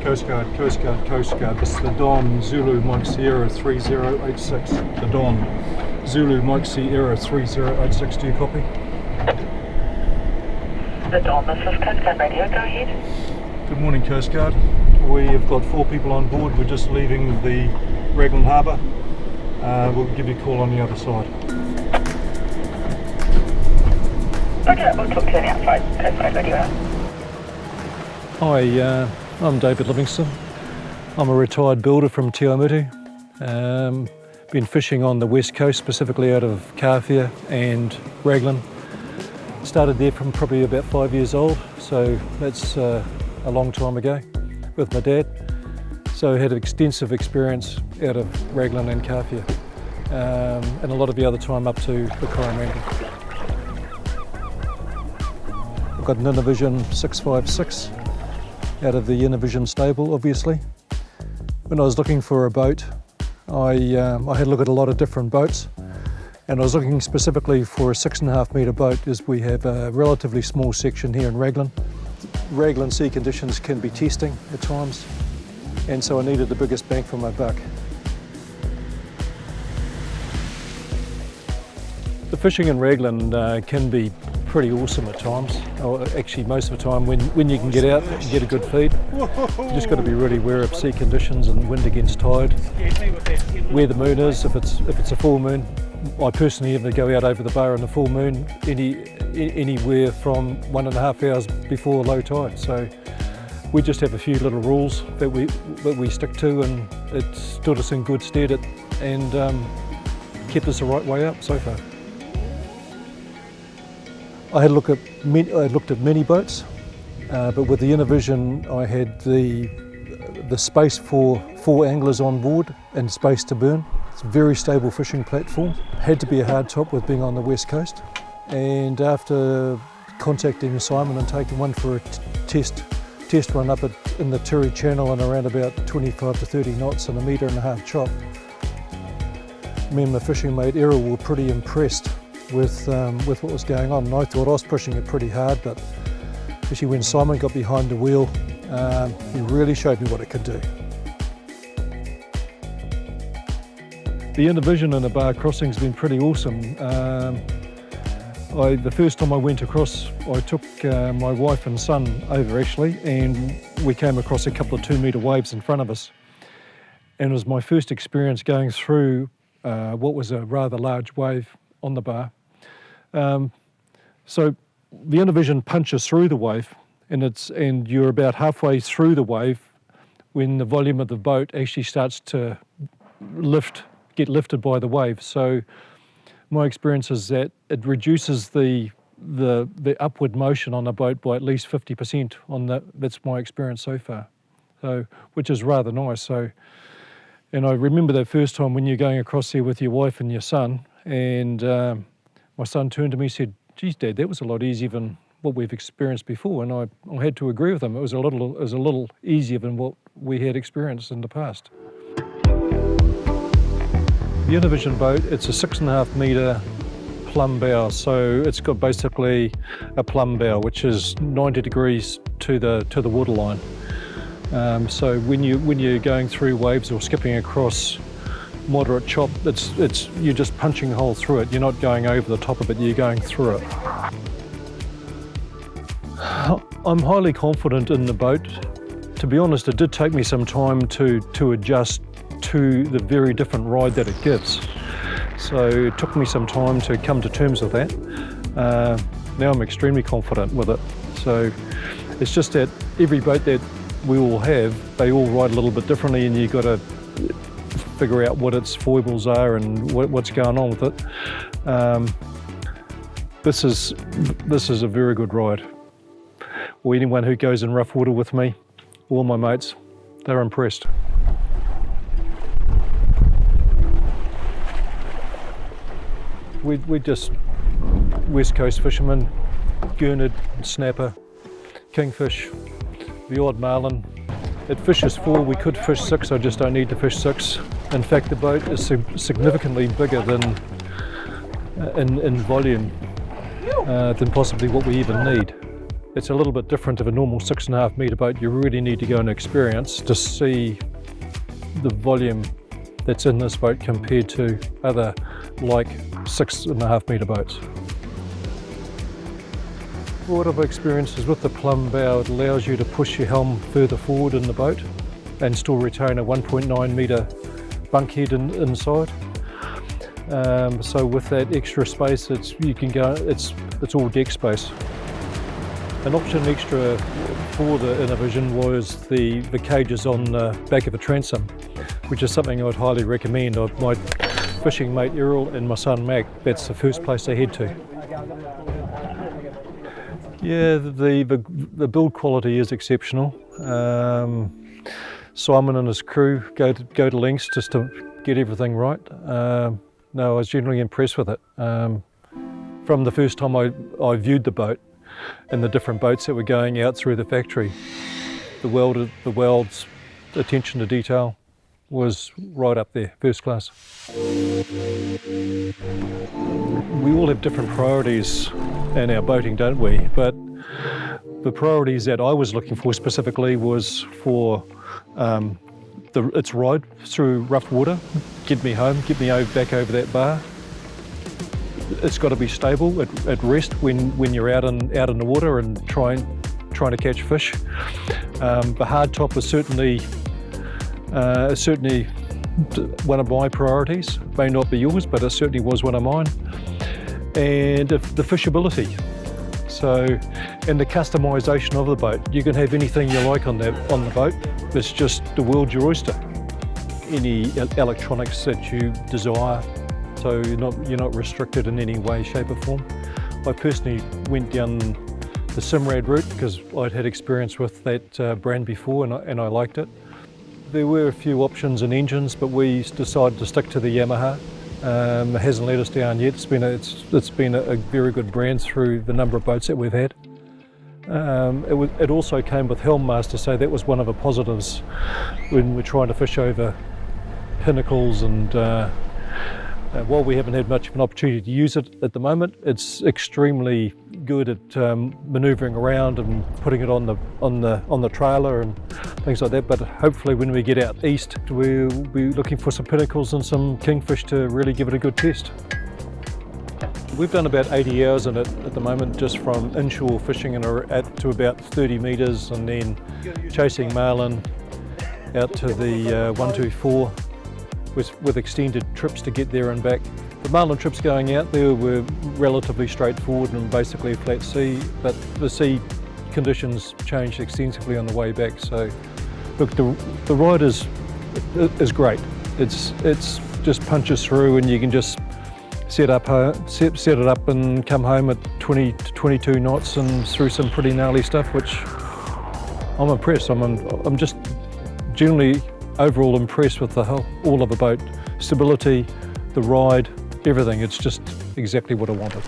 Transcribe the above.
Coast Guard. This is the Don Zulu Mike Sierra 3086. The Don Zulu Mike Sierra 3086. Do you copy? The Don, this is Coast Guard Radio. Go ahead. Good morning, Coast Guard. We have got 4 people on board. We're just leaving the Raglan Harbour. We'll give you a call on the other side. Okay, we'll talk to you on the outside. Coast Guard Radio. Hi, I'm David Livingston. I'm a retired builder from Te Awamutu. Been fishing on the west coast, specifically out of Kawhia and Raglan. Started there from probably about 5 years old, so that's a long time ago with my dad. So I had extensive experience out of Raglan and Kawhia, and a lot of the other time up to the Coromandel. I've got an Innovision 656 out of the Innovision stable, obviously. When I was looking for a boat, I had a look at a lot of different boats, and I was looking specifically for a 6.5 metre boat, as we have a relatively small section here in Raglan. Raglan sea conditions can be testing at times, and so I needed the biggest bang for my buck. The fishing in Raglan can be pretty awesome at times. Actually, most of the time when you can get out and get a good feed. You just got to be really aware of sea conditions and wind against tide, where the moon is. If it's a full moon, I personally ever go out over the bar on the full moon anywhere from 1.5 hours before low tide. So we just have a few little rules that we stick to, and it stood us in good stead and kept us the right way up so far. I had looked at many boats, but with the Innovision I had the space for 4 anglers on board and space to burn. It's a very stable fishing platform. Had to be a hard top with being on the west coast. And after contacting Simon and taking one for a test run up in the Tiri Channel and around about 25 to 30 knots and 1.5 metre chop, me and my fishing mate Errol were pretty impressed with what was going on. And I thought I was pushing it pretty hard, but especially when Simon got behind the wheel, he really showed me what it could do. The Innovision and the bar crossing's been pretty awesome. The first time I went across, I took my wife and son over actually, and we came across a couple of 2 metre waves in front of us. And it was my first experience going through what was a rather large wave on the bar. So the Innovision punches through the wave, and you're about halfway through the wave when the volume of the boat actually starts to get lifted by the wave. So my experience is that it reduces the upward motion on the boat by at least 50% that's my experience so far. So, which is rather nice. So, and I remember that first time when you're going across there with your wife and your son, and my son turned to me and said, "Geez, Dad, that was a lot easier than what we've experienced before." And I had to agree with him. It was a little easier than what we had experienced in the past. The Innovision boat, it's a 6.5 metre plumb bow, so it's got basically a plumb bow, which is 90 degrees to the waterline. So when you're going through waves or skipping across moderate chop, you're just punching a hole through it. You're not going over the top of it, you're going through it. I'm highly confident in the boat. To be honest, it did take me some time to adjust to the very different ride that it gives. So it took me some time to come to terms with that. Now I'm extremely confident with it. So it's just that every boat that we all have, they all ride a little bit differently, and you've got to figure out what its foibles are and what's going on with it. This is a very good ride. Or anyone who goes in rough water with me, all my mates, they're impressed. We're just west coast fishermen, gurnard, snapper, kingfish, the odd marlin. It fishes 4, we could fish 6, I just don't need to fish 6. In fact, the boat is significantly bigger than in volume than possibly what we even need. It's a little bit different of a normal 6.5 metre boat. You really need to go and experience to see the volume that's in this boat compared to other like 6.5 metre boats. What I've experienced is with the plumb bow, it allows you to push your helm further forward in the boat and still retain a 1.9 metre bunkhead inside. So with that extra space, it's all deck space. An option extra for the Innovision was the cages on the back of the transom, which is something I'd highly recommend. My fishing mate Errol and my son Mac, that's the first place they head to. Yeah, the build quality is exceptional. Simon and his crew go to lengths just to get everything right. No, I was generally impressed with it. From the first time I viewed the boat and the different boats that were going out through the factory, the weld's attention to detail was right up there, first class. We all have different priorities in our boating, don't we? But the priorities that I was looking for specifically was for its ride through rough water, get me home, get me back over that bar. It's got to be stable at rest when you're out in the water and trying to catch fish. The hard top is certainly one of my priorities. May not be yours, but it certainly was one of mine. And the fishability. So, and the customisation of the boat. You can have anything you like on the boat. It's just the world's your oyster. Any electronics that you desire, so you're not restricted in any way, shape or form. I personally went down the Simrad route because I'd had experience with that brand before and I liked it. There were a few options in engines, but we decided to stick to the Yamaha. It hasn't let us down yet. It's been a very good brand through the number of boats that we've had. It also came with Helmmaster, so that was one of the positives when we're trying to fish over pinnacles. And while we haven't had much of an opportunity to use it at the moment, it's extremely good at manoeuvring around and putting it on the trailer and things like that. But hopefully when we get out east, we'll be looking for some pinnacles and some kingfish to really give it a good test. We've done about 80 hours in it at the moment, just from inshore fishing and to about 30 metres, and then chasing marlin out to the 124 with extended trips to get there and back. The marlin trips going out there were relatively straightforward and basically a flat sea, but the sea conditions changed extensively on the way back. So look, the ride is great. It's just punches through and you can just set it up and come home at 20 to 22 knots and through some pretty gnarly stuff, which I'm impressed. I'm just generally overall impressed with all of the boat. Stability, the ride, everything. It's just exactly what I wanted.